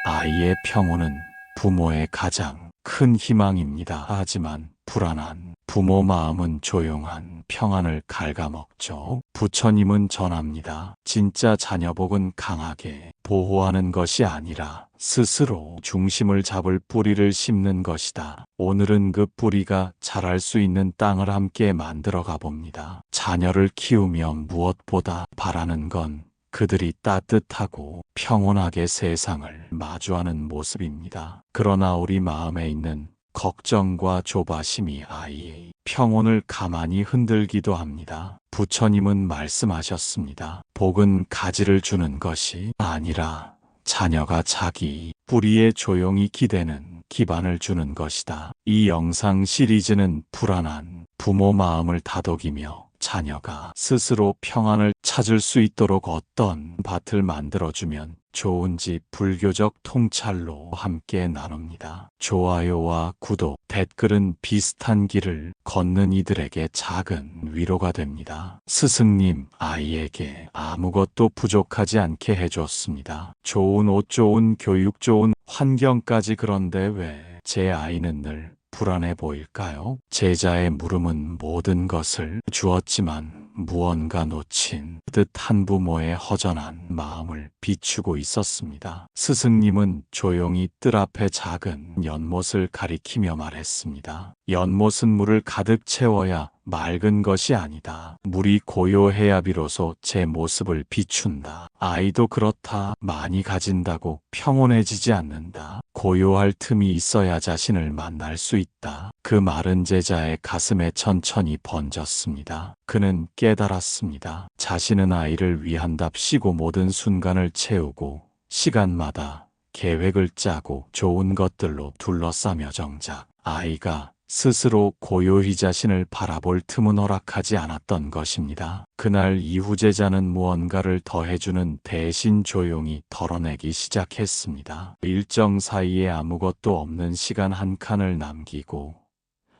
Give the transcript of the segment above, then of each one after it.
아이의 평온은 부모의 가장 큰 희망입니다. 하지만 불안한 부모 마음은 조용한 평안을 갉아먹죠. 부처님은 전합니다. 진짜 자녀 복은 강하게 보호하는 것이 아니라 스스로 중심을 잡을 뿌리를 심는 것이다. 오늘은 그 뿌리가 자랄 수 있는 땅을 함께 만들어 가봅니다. 자녀를 키우며 무엇보다 바라는 건 그들이 따뜻하고 평온하게 세상을 마주하는 모습입니다. 그러나 우리 마음에 있는 걱정과 조바심이 아이의 평온을 가만히 흔들기도 합니다. 부처님은 말씀하셨습니다. 복은 가지를 주는 것이 아니라 자녀가 자기 뿌리에 조용히 기대는 기반을 주는 것이다. 이 영상 시리즈는 불안한 부모 마음을 다독이며 자녀가 스스로 평안을 찾을 수 있도록 어떤 밭을 만들어주면 좋은지 불교적 통찰로 함께 나눕니다. 좋아요와 구독, 댓글은 비슷한 길을 걷는 이들에게 작은 위로가 됩니다. 스승님, 아이에게 아무것도 부족하지 않게 해줬습니다. 좋은 옷, 좋은 교육, 좋은 환경까지. 그런데 왜 제 아이는 늘 불안해 보일까요? 제자의 물음은 모든 것을 주었지만 무언가 놓친 듯 한 부모의 허전한 마음을 비추고 있었습니다. 스승님은 조용히 뜰 앞에 작은 연못을 가리키며 말했습니다. 연못은 물을 가득 채워야 맑은 것이 아니다. 물이 고요해야 비로소 제 모습을 비춘다. 아이도 그렇다. 많이 가진다고 평온해지지 않는다. 고요할 틈이 있어야 자신을 만날 수 있다. 그 말은 제자의 가슴에 천천히 번졌습니다. 그는 깨달았습니다. 자신은 아이를 위한답시고 모든 순간을 채우고 시간마다 계획을 짜고 좋은 것들로 둘러싸며 정작 아이가 스스로 고요히 자신을 바라볼 틈은 허락하지 않았던 것입니다. 그날 이후 제자는 무언가를 더해주는 대신 조용히 덜어내기 시작했습니다. 일정 사이에 아무것도 없는 시간 한 칸을 남기고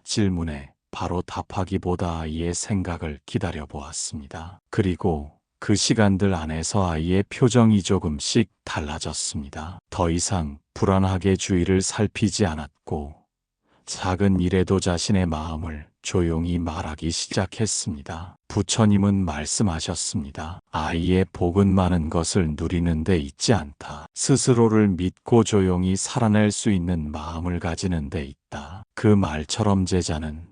질문에 바로 답하기보다 아이의 생각을 기다려보았습니다. 그리고 그 시간들 안에서 아이의 표정이 조금씩 달라졌습니다. 더 이상 불안하게 주위를 살피지 않았고 작은 일에도 자신의 마음을 조용히 말하기 시작했습니다. 부처님은 말씀하셨습니다. 아이의 복은 많은 것을 누리는 데 있지 않다. 스스로를 믿고 조용히 살아낼 수 있는 마음을 가지는 데 있다. 그 말처럼 제자는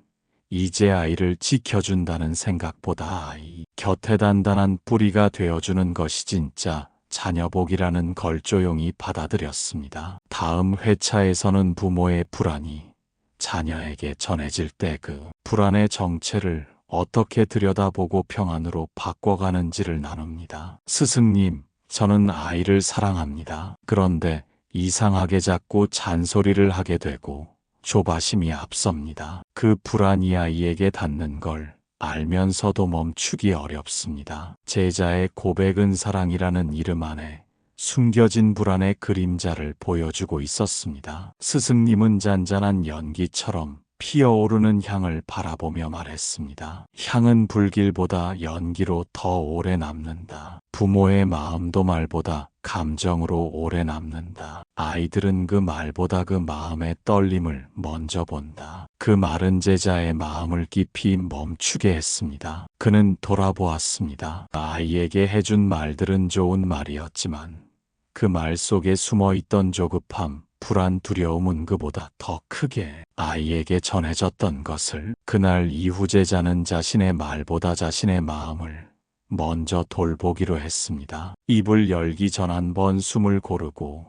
이제 아이를 지켜준다는 생각보다 아이 곁에 단단한 뿌리가 되어주는 것이 진짜 자녀복이라는 걸 조용히 받아들였습니다. 다음 회차에서는 부모의 불안이 자녀에게 전해질 때 그 불안의 정체를 어떻게 들여다보고 평안으로 바꿔가는지를 나눕니다. 스승님, 저는 아이를 사랑합니다. 그런데 이상하게 자꾸 잔소리를 하게 되고 조바심이 앞섭니다. 그 불안이 아이에게 닿는 걸 알면서도 멈추기 어렵습니다. 제자의 고백은 사랑이라는 이름 안에 숨겨진 불안의 그림자를 보여주고 있었습니다. 스승님은 잔잔한 연기처럼 피어오르는 향을 바라보며 말했습니다. 향은 불길보다 연기로 더 오래 남는다. 부모의 마음도 말보다 감정으로 오래 남는다. 아이들은 그 말보다 그 마음의 떨림을 먼저 본다. 그 말은 제자의 마음을 깊이 멈추게 했습니다. 그는 돌아보았습니다. 아이에게 해준 말들은 좋은 말이었지만 그 말 속에 숨어있던 조급함, 불안, 두려움은 그보다 더 크게 아이에게 전해졌던 것을 그날 이후 제자는 자신의 말보다 자신의 마음을 먼저 돌보기로 했습니다. 입을 열기 전 한 번 숨을 고르고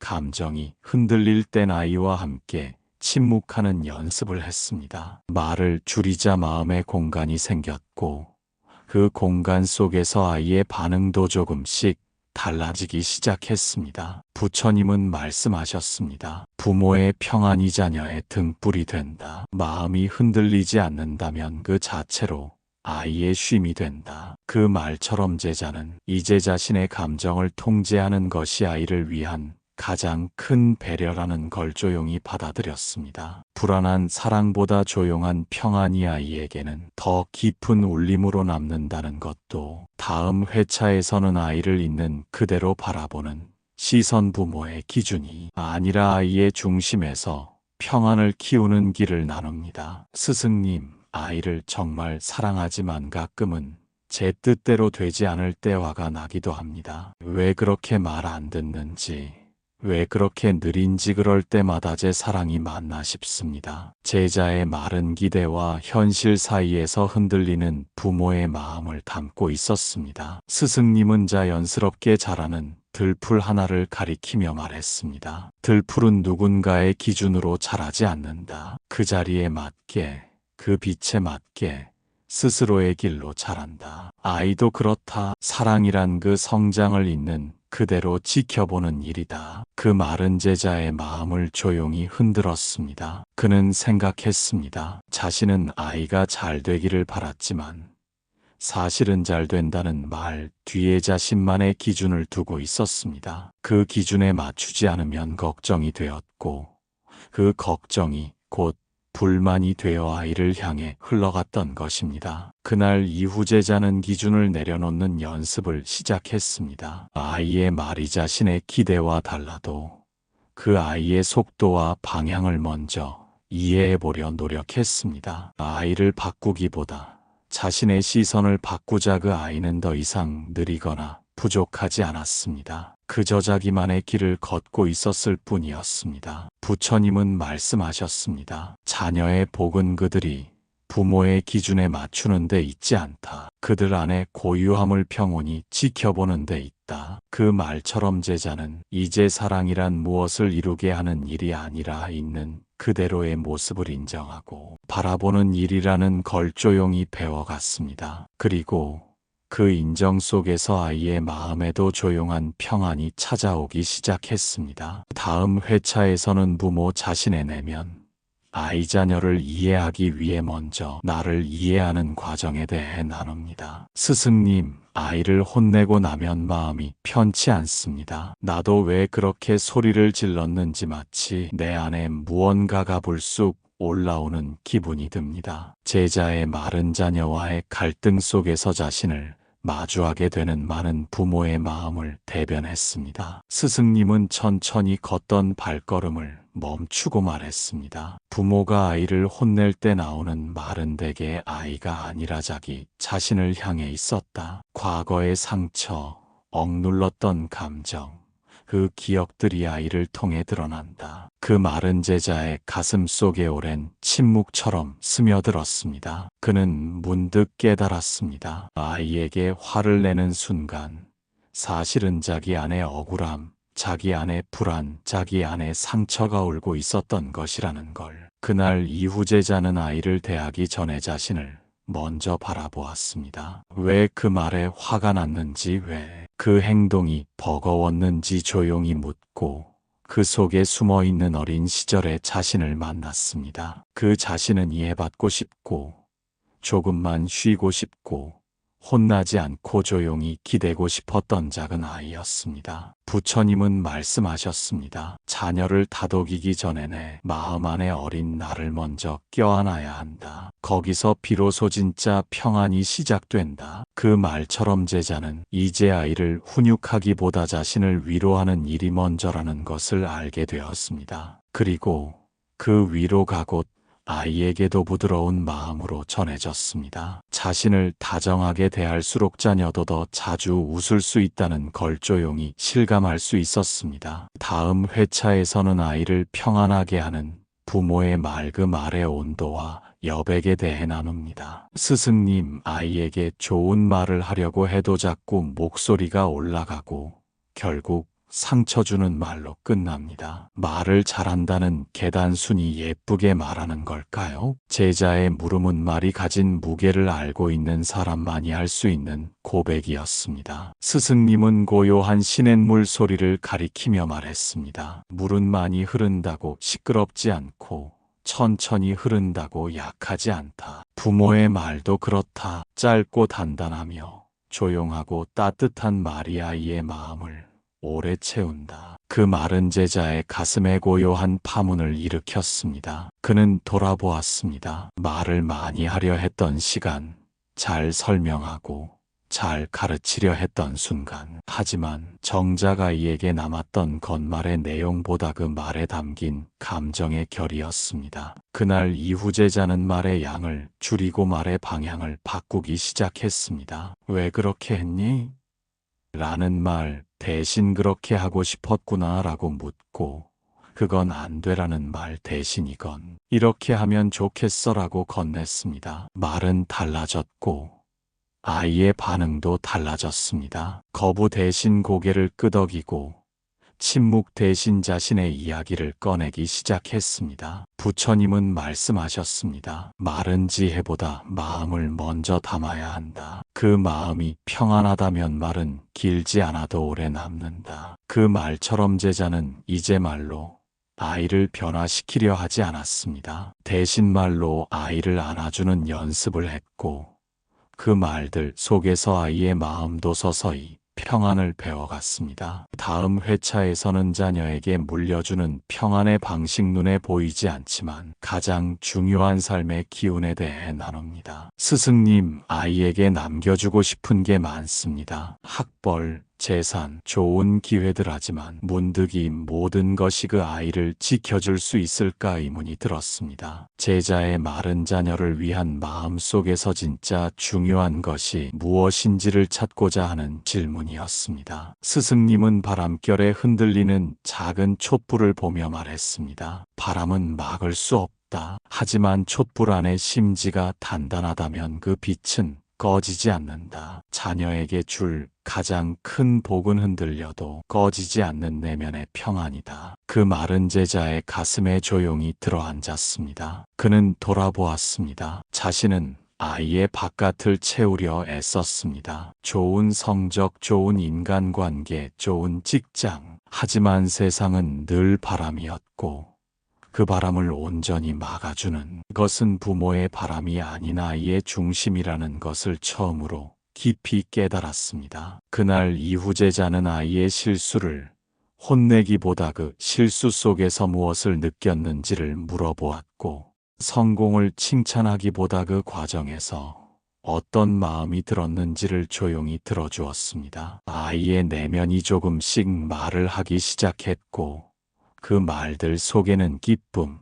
감정이 흔들릴 땐 아이와 함께 침묵하는 연습을 했습니다. 말을 줄이자 마음의 공간이 생겼고 그 공간 속에서 아이의 반응도 조금씩 달라지기 시작했습니다. 부처님은 말씀하셨습니다. 부모의 평안이 자녀의 등불이 된다. 마음이 흔들리지 않는다면 그 자체로 아이의 쉼이 된다. 그 말처럼 제자는 이제 자신의 감정을 통제하는 것이 아이를 위한 가장 큰 배려라는 걸 조용히 받아들였습니다. 불안한 사랑보다 조용한 평안이 아이에게는 더 깊은 울림으로 남는다는 것도 다음 회차에서는 아이를 있는 그대로 바라보는 시선 부모의 기준이 아니라 아이의 중심에서 평안을 키우는 길을 나눕니다. 스승님, 아이를 정말 사랑하지만 가끔은 제 뜻대로 되지 않을 때 화가 나기도 합니다. 왜 그렇게 말 안 듣는지, 왜 그렇게 느린지 그럴 때마다 제 사랑이 맞나 싶습니다. 제자의 마른 기대와 현실 사이에서 흔들리는 부모의 마음을 담고 있었습니다. 스승님은 자연스럽게 자라는 들풀 하나를 가리키며 말했습니다. 들풀은 누군가의 기준으로 자라지 않는다. 그 자리에 맞게, 그 빛에 맞게 스스로의 길로 자란다. 아이도 그렇다. 사랑이란 그 성장을 있는 그대로 지켜보는 일이다. 그 말은 제자의 마음을 조용히 흔들었습니다. 그는 생각했습니다. 자신은 아이가 잘 되기를 바랐지만 사실은 잘 된다는 말 뒤에 자신만의 기준을 두고 있었습니다. 그 기준에 맞추지 않으면 걱정이 되었고 그 걱정이 곧 불만이 되어 아이를 향해 흘러갔던 것입니다. 그날 이후 제자는 기준을 내려놓는 연습을 시작했습니다. 아이의 말이 자신의 기대와 달라도 그 아이의 속도와 방향을 먼저 이해해보려 노력했습니다. 아이를 바꾸기보다 자신의 시선을 바꾸자. 그 아이는 더 이상 느리거나 부족하지 않았습니다. 그저 자기만의 길을 걷고 있었을 뿐이었습니다. 부처님은 말씀하셨습니다. 자녀의 복은 그들이 부모의 기준에 맞추는 데 있지 않다. 그들 안에 고유함을 평온히 지켜보는 데 있다. 그 말처럼 제자는 이제 사랑이란 무엇을 이루게 하는 일이 아니라 있는 그대로의 모습을 인정하고 바라보는 일이라는 걸 조용히 배워갔습니다. 그리고 그 인정 속에서 아이의 마음에도 조용한 평안이 찾아오기 시작했습니다. 다음 회차에서는 부모 자신의 내면, 아이 자녀를 이해하기 위해 먼저 나를 이해하는 과정에 대해 나눕니다. 스승님, 아이를 혼내고 나면 마음이 편치 않습니다. 나도 왜 그렇게 소리를 질렀는지 마치 내 안에 무언가가 불쑥 올라오는 기분이 듭니다. 제자의 마른 자녀와의 갈등 속에서 자신을 마주하게 되는 많은 부모의 마음을 대변했습니다. 스승님은 천천히 걷던 발걸음을 멈추고 말했습니다. 부모가 아이를 혼낼 때 나오는 말은 대개 아이가 아니라 자기 자신을 향해 있었다. 과거의 상처, 억눌렀던 감정, 그 기억들이 아이를 통해 드러난다. 그 말은 제자의 가슴 속에 오랜 침묵처럼 스며들었습니다. 그는 문득 깨달았습니다. 아이에게 화를 내는 순간 사실은 자기 안에 억울함, 자기 안에 불안, 자기 안에 상처가 울고 있었던 것이라는 걸. 그날 이후 제자는 아이를 대하기 전에 자신을 먼저 바라보았습니다. 왜 그 말에 화가 났는지, 왜 그 행동이 버거웠는지 조용히 묻고 그 속에 숨어있는 어린 시절의 자신을 만났습니다. 그 자신은 이해받고 싶고 조금만 쉬고 싶고 혼나지 않고 조용히 기대고 싶었던 작은 아이였습니다. 부처님은 말씀하셨습니다. 자녀를 다독이기 전에 내 마음 안에 어린 나를 먼저 껴안아야 한다. 거기서 비로소 진짜 평안이 시작된다. 그 말처럼 제자는 이제 아이를 훈육하기보다 자신을 위로하는 일이 먼저라는 것을 알게 되었습니다. 그리고 그 위로가 곧 아이에게도 부드러운 마음으로 전해졌습니다. 자신을 다정하게 대할수록 자녀도 더 자주 웃을 수 있다는 걸 조용히 실감할 수 있었습니다. 다음 회차에서는 아이를 평안하게 하는 부모의 말, 그 말의 온도와 여백에 대해 나눕니다. 스승님, 아이에게 좋은 말을 하려고 해도 자꾸 목소리가 올라가고 결국 상처 주는 말로 끝납니다. 말을 잘한다는 게 단순히 예쁘게 말하는 걸까요? 제자의 물음은 말이 가진 무게를 알고 있는 사람만이 할 수 있는 고백이었습니다. 스승님은 고요한 시냇물 소리를 가리키며 말했습니다. 물은 많이 흐른다고 시끄럽지 않고 천천히 흐른다고 약하지 않다. 부모의 말도 그렇다. 짧고 단단하며 조용하고 따뜻한 말이 아이의 마음을 오래 채운다. 그 말은 제자의 가슴에 고요한 파문을 일으켰습니다. 그는 돌아보았습니다. 말을 많이 하려 했던 시간, 잘 설명하고 잘 가르치려 했던 순간. 하지만 정작 아이에게 남았던 겉말의 내용보다 그 말에 담긴 감정의 결이었습니다. 그날 이후 제자는 말의 양을 줄이고 말의 방향을 바꾸기 시작했습니다. 왜 그렇게 했니? 라는 말 대신 그렇게 하고 싶었구나 라고 묻고, 그건 안 되라는 말 대신이건 이렇게 하면 좋겠어 라고 건넸습니다. 말은 달라졌고 아이의 반응도 달라졌습니다. 거부 대신 고개를 끄덕이고 침묵 대신 자신의 이야기를 꺼내기 시작했습니다. 부처님은 말씀하셨습니다. 말은 지혜보다 마음을 먼저 담아야 한다. 그 마음이 평안하다면 말은 길지 않아도 오래 남는다. 그 말처럼 제자는 이제 말로 아이를 변화시키려 하지 않았습니다. 대신 말로 아이를 안아주는 연습을 했고, 그 말들 속에서 아이의 마음도 서서히 평안을 배워갔습니다. 다음 회차에서는 자녀에게 물려주는 평안의 방식 눈에 보이지 않지만 가장 중요한 삶의 기운에 대해 나눕니다. 스승님, 아이에게 남겨주고 싶은 게 많습니다. 학벌, 재산, 좋은 기회들 하지만 문득 이 모든 것이 그 아이를 지켜줄 수 있을까 의문이 들었습니다. 제자의 말은 자녀를 위한 마음속에서 진짜 중요한 것이 무엇인지를 찾고자 하는 질문이었습니다. 스승님은 바람결에 흔들리는 작은 촛불을 보며 말했습니다. 바람은 막을 수 없다. 하지만 촛불 안에 심지가 단단하다면 그 빛은 꺼지지 않는다. 자녀에게 줄 가장 큰 복은 흔들려도 꺼지지 않는 내면의 평안이다. 그 말은 제자의 가슴에 조용히 들어앉았습니다. 그는 돌아보았습니다. 자신은 아이의 바깥을 채우려 애썼습니다. 좋은 성적, 좋은 인간관계, 좋은 직장. 하지만 세상은 늘 바람이었고, 그 바람을 온전히 막아주는 것은 부모의 바람이 아닌 아이의 중심이라는 것을 처음으로 깊이 깨달았습니다. 그날 이후 제자는 아이의 실수를 혼내기보다 그 실수 속에서 무엇을 느꼈는지를 물어보았고, 성공을 칭찬하기보다 그 과정에서 어떤 마음이 들었는지를 조용히 들어주었습니다. 아이의 내면이 조금씩 말을 하기 시작했고, 그 말들 속에는 기쁨,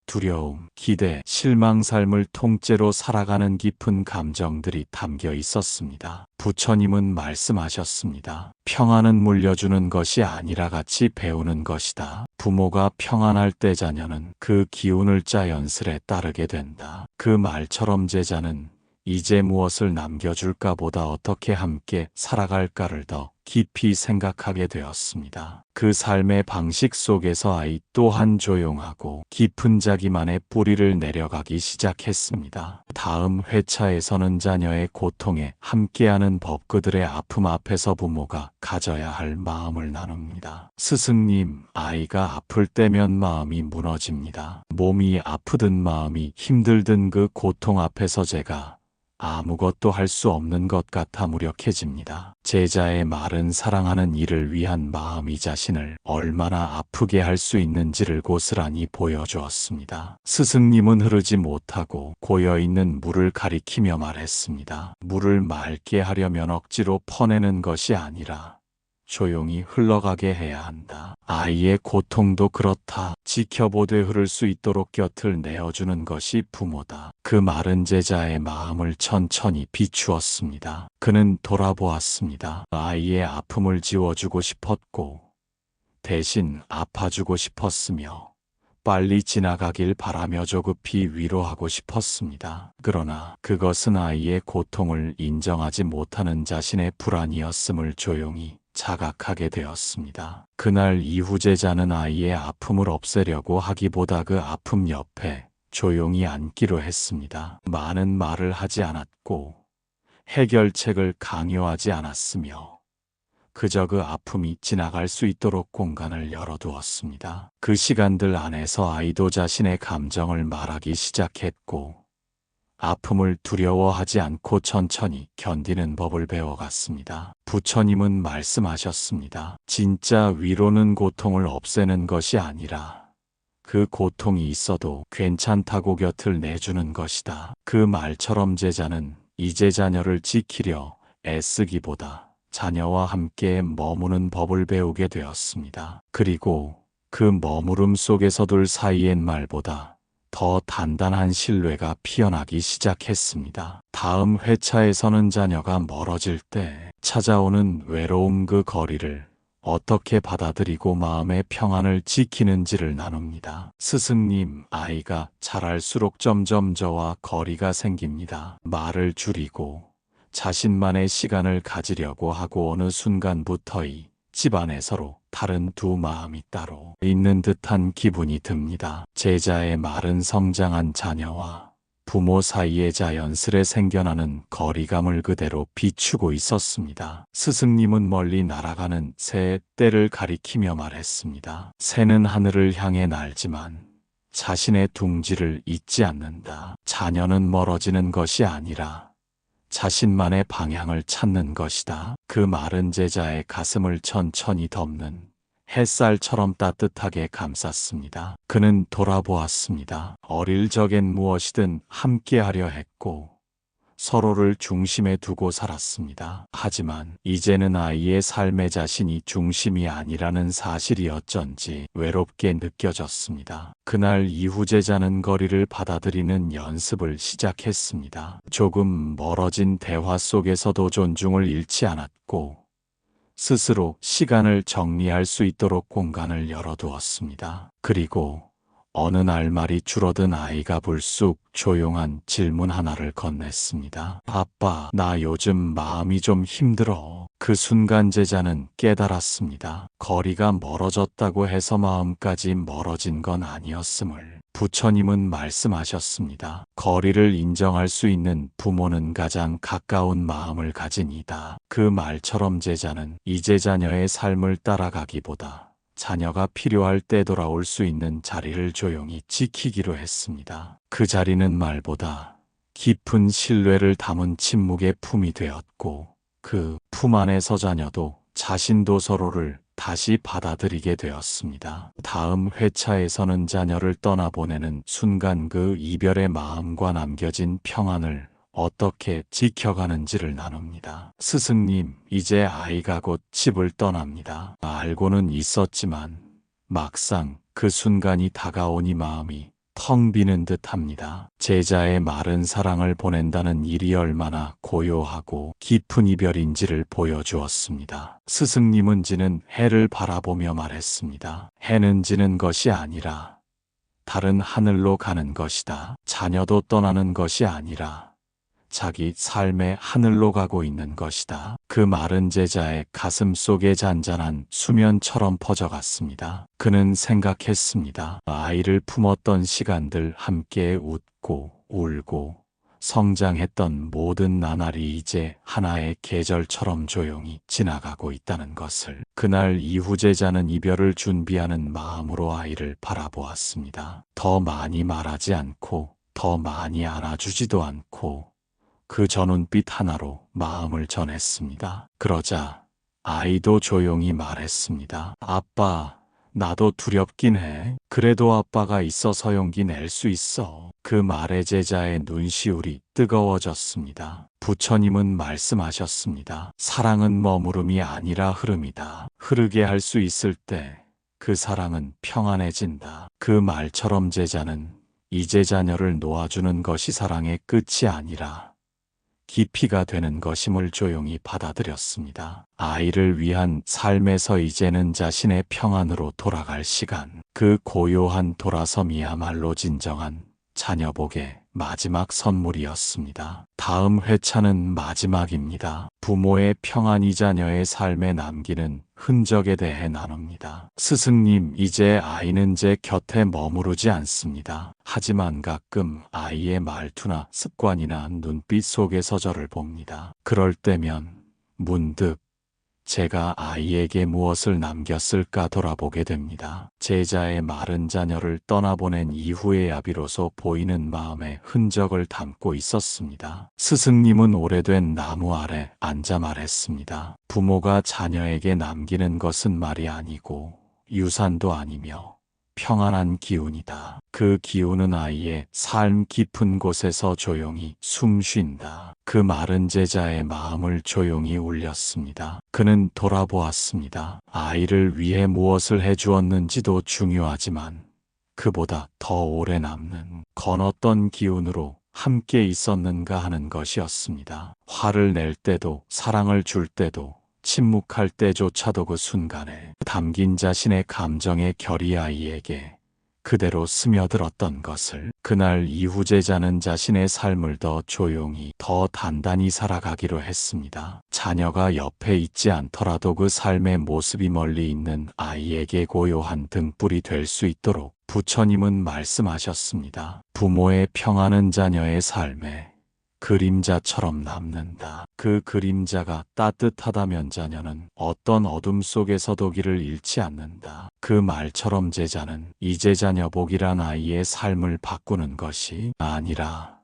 두려움, 기대, 실망, 삶을 통째로 살아가는 깊은 감정들이 담겨 있었습니다. 부처님은 말씀하셨습니다. 평안은 물려주는 것이 아니라 같이 배우는 것이다. 부모가 평안할 때 자녀는 그 기운을 자연스레 따르게 된다. 그 말처럼 제자는 이제 무엇을 남겨줄까 보다 어떻게 함께 살아갈까를 더 깊이 생각하게 되었습니다. 그 삶의 방식 속에서 아이 또한 조용하고 깊은 자기만의 뿌리를 내려가기 시작했습니다. 다음 회차에서는 자녀의 고통에 함께하는 법, 그들의 아픔 앞에서 부모가 가져야 할 마음을 나눕니다. 스승님, 아이가 아플 때면 마음이 무너집니다. 몸이 아프든 마음이 힘들든 그 고통 앞에서 제가 아무것도 할 수 없는 것 같아 무력해집니다. 제자의 말은 사랑하는 이를 위한 마음이 자신을 얼마나 아프게 할 수 있는지를 고스란히 보여주었습니다. 스승님은 흐르지 못하고 고여있는 물을 가리키며 말했습니다. 물을 맑게 하려면 억지로 퍼내는 것이 아니라 조용히 흘러가게 해야 한다. 아이의 고통도 그렇다. 지켜보되 흐를 수 있도록 곁을 내어주는 것이 부모다. 그 말은 제자의 마음을 천천히 비추었습니다. 그는 돌아보았습니다. 아이의 아픔을 지워주고 싶었고, 대신 아파주고 싶었으며, 빨리 지나가길 바라며 조급히 위로하고 싶었습니다. 그러나 그것은 아이의 고통을 인정하지 못하는 자신의 불안이었음을 조용히 자각하게 되었습니다. 그날 이후 제자는 아이의 아픔을 없애려고 하기보다 그 아픔 옆에 조용히 앉기로 했습니다. 많은 말을 하지 않았고 해결책을 강요하지 않았으며 그저 그 아픔이 지나갈 수 있도록 공간을 열어두었습니다. 그 시간들 안에서 아이도 자신의 감정을 말하기 시작했고 아픔을 두려워하지 않고 천천히 견디는 법을 배워갔습니다. 부처님은 말씀하셨습니다. 진짜 위로는 고통을 없애는 것이 아니라 그 고통이 있어도 괜찮다고 곁을 내주는 것이다. 그 말처럼 제자는 이제 자녀를 지키려 애쓰기보다 자녀와 함께 머무는 법을 배우게 되었습니다. 그리고 그 머무름 속에서 둘 사이엔 말보다 더 단단한 신뢰가 피어나기 시작했습니다. 다음 회차에서는 자녀가 멀어질 때 찾아오는 외로움, 그 거리를 어떻게 받아들이고 마음의 평안을 지키는지를 나눕니다. 스승님, 아이가 자랄수록 점점 저와 거리가 생깁니다. 말을 줄이고 자신만의 시간을 가지려고 하고 어느 순간부터 이 집안에 서로 다른 두 마음이 따로 있는 듯한 기분이 듭니다. 제자의 말은 성장한 자녀와 부모 사이에 자연스레 생겨나는 거리감을 그대로 비추고 있었습니다. 스승님은 멀리 날아가는 새의 떼를 가리키며 말했습니다. 새는 하늘을 향해 날지만 자신의 둥지를 잊지 않는다. 자녀는 멀어지는 것이 아니라 자신만의 방향을 찾는 것이다. 그 말은 제자의 가슴을 천천히 덮는 햇살처럼 따뜻하게 감쌌습니다. 그는 돌아보았습니다. 어릴 적엔 무엇이든 함께하려 했고 서로를 중심에 두고 살았습니다. 하지만 이제는 아이의 삶의 자신이 중심이 아니라는 사실이 어쩐지 외롭게 느껴졌습니다. 그날 이후 제자는 거리를 받아들이는 연습을 시작했습니다. 조금 멀어진 대화 속에서도 존중을 잃지 않았고 스스로 시간을 정리할 수 있도록 공간을 열어두었습니다. 그리고 어느 날 말이 줄어든 아이가 불쑥 조용한 질문 하나를 건넸습니다. 아빠, 나 요즘 마음이 좀 힘들어. 그 순간 제자는 깨달았습니다. 거리가 멀어졌다고 해서 마음까지 멀어진 건 아니었음을 부처님은 말씀하셨습니다. 거리를 인정할 수 있는 부모는 가장 가까운 마음을 가진 이다. 그 말처럼 제자는 이제 자녀의 삶을 따라가기보다 자녀가 필요할 때 돌아올 수 있는 자리를 조용히 지키기로 했습니다. 그 자리는 말보다 깊은 신뢰를 담은 침묵의 품이 되었고 그 품 안에서 자녀도 자신도 서로를 다시 받아들이게 되었습니다. 다음 회차에서는 자녀를 떠나보내는 순간 그 이별의 마음과 남겨진 평안을 어떻게 지켜가는지를 나눕니다. 스승님, 이제 아이가 곧 집을 떠납니다. 알고는 있었지만 막상 그 순간이 다가오니 마음이 텅 비는 듯합니다. 제자의 마른 사랑을 보낸다는 일이 얼마나 고요하고 깊은 이별인지를 보여주었습니다. 스승님은 지는 해를 바라보며 말했습니다. 해는 지는 것이 아니라 다른 하늘로 가는 것이다. 자녀도 떠나는 것이 아니라 자기 삶의 하늘로 가고 있는 것이다. 그 말은 제자의 가슴 속에 잔잔한 수면처럼 퍼져갔습니다. 그는 생각했습니다. 아이를 품었던 시간들, 함께 웃고 울고 성장했던 모든 나날이 이제 하나의 계절처럼 조용히 지나가고 있다는 것을. 그날 이후 제자는 이별을 준비하는 마음으로 아이를 바라보았습니다. 더 많이 말하지 않고 더 많이 안아주지도 않고 그 저 눈빛 하나로 마음을 전했습니다. 그러자 아이도 조용히 말했습니다. 아빠, 나도 두렵긴 해. 그래도 아빠가 있어서 용기 낼 수 있어. 그 말에 제자의 눈시울이 뜨거워졌습니다. 부처님은 말씀하셨습니다. 사랑은 머무름이 아니라 흐름이다. 흐르게 할 수 있을 때 그 사랑은 평안해진다. 그 말처럼 제자는 이제 자녀를 놓아주는 것이 사랑의 끝이 아니라 깊이가 되는 것임을 조용히 받아들였습니다. 아이를 위한 삶에서 이제는 자신의 평안으로 돌아갈 시간. 그 고요한 돌아섬이야말로 진정한 자녀복의 마지막 선물이었습니다. 다음 회차는 마지막입니다. 부모의 평안이 자녀의 삶에 남기는 흔적에 대해 나눕니다. 스승님, 이제 아이는 제 곁에 머무르지 않습니다. 하지만 가끔 아이의 말투나 습관이나 눈빛 속에서 저를 봅니다. 그럴 때면 문득 제가 아이에게 무엇을 남겼을까 돌아보게 됩니다. 제자의 마른 자녀를 떠나보낸 이후에야 비로소 보이는 마음의 흔적을 담고 있었습니다. 스승님은 오래된 나무 아래 앉아 말했습니다. 부모가 자녀에게 남기는 것은 말이 아니고 유산도 아니며 평안한 기운이다. 그 기운은 아이의 삶 깊은 곳에서 조용히 숨 쉰다. 그 마른 제자의 마음을 조용히 울렸습니다. 그는 돌아보았습니다. 아이를 위해 무엇을 해주었는지도 중요하지만 그보다 더 오래 남는 건어떤 기운으로 함께 있었는가 하는 것이었습니다. 화를 낼 때도 사랑을 줄 때도 침묵할 때조차도 그 순간에 담긴 자신의 감정의 결이 아이에게 그대로 스며들었던 것을 그날 이후 제자는 자신의 삶을 더 조용히 더 단단히 살아가기로 했습니다. 자녀가 옆에 있지 않더라도 그 삶의 모습이 멀리 있는 아이에게 고요한 등불이 될 수 있도록 부처님은 말씀하셨습니다. 부모의 평안은 자녀의 삶에 그림자처럼 남는다. 그 그림자가 따뜻하다면 자녀는 어떤 어둠 속에서도 길을 잃지 않는다. 그 말처럼 제자는 이제 자녀 복이란 아이의 삶을 바꾸는 것이 아니라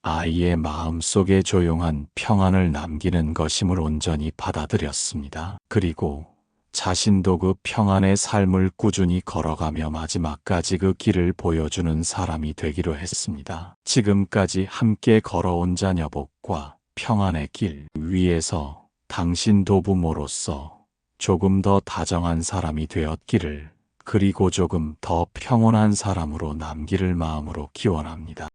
아이의 마음속에 조용한 평안을 남기는 것임을 온전히 받아들였습니다. 그리고 자신도 그 평안의 삶을 꾸준히 걸어가며 마지막까지 그 길을 보여주는 사람이 되기로 했습니다. 지금까지 함께 걸어온 자녀복과 평안의 길 위에서 당신도 부모로서 조금 더 다정한 사람이 되었기를, 그리고 조금 더 평온한 사람으로 남기를 마음으로 기원합니다.